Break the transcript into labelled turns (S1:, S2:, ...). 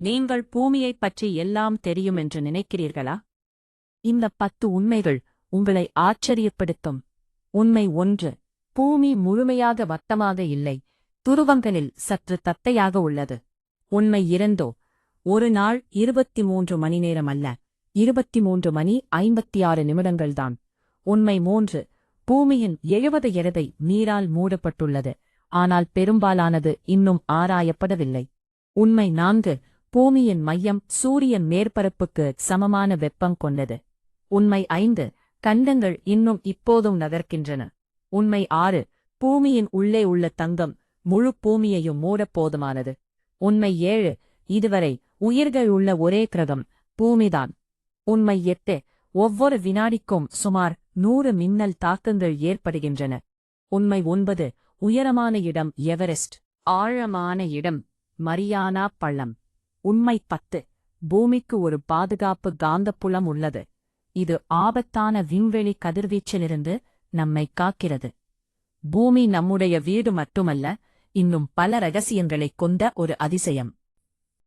S1: நீங்கள் பூமியைப் பற்றி எல்லாம் தெரியும் என்று நினைக்கிறீர்களா? இந்த 10 உண்மைகள் உங்களை ஆச்சரியப்படுத்தும். உண்மை 1. பூமி முழுமையாக வட்டமாக இல்லை, துருவங்களில் சற்று தட்டையாக உள்ளது. உண்மை 2. ஒரு நாள் 23 மணி நேரம் அல்ல, 23 மணி 56 நிமிடங்கள்தான். உண்மை 3. பூமியின் 70% நீரால் மூடப்பட்டுள்ளது, ஆனால் பெரும்பாலானது இன்னும் ஆராயப்படவில்லை. உண்மை 4. பூமியின் மையம் சூரியன் மேற்பரப்புக்கு சமமான வெப்பம் கொண்டது. உண்மை 5. கண்டங்கள் இன்னும் இப்போதும் நகர்க்கின்றன. உண்மை 6. பூமியின் உள்ளே உள்ள தங்கம் முழு பூமியையும் மூடப் போதுமானது. உண்மை 7. இதுவரை உயிர்கள் உள்ள ஒரே கிரகம் பூமிதான். உண்மை 8. ஒவ்வொரு வினாடிக்கும் சுமார் 100 மின்னல் தாக்கங்கள் ஏற்படுகின்றன. உண்மை 9. உயரமான இடம் எவரெஸ்ட், ஆழமான இடம் மரியானா பள்ளம். உண்மை 10. பூமிக்கு ஒரு பாதுகாப்பு காந்தப்புலம் உள்ளது. இது ஆபத்தான விண்வெளி கதிர்வீச்சிலிருந்து நம்மை காக்கிறது. பூமி நம்முடைய வீடு மட்டுமல்ல, இன்னும் பல ரகசியங்களைக் கொண்ட ஒரு அதிசயம்.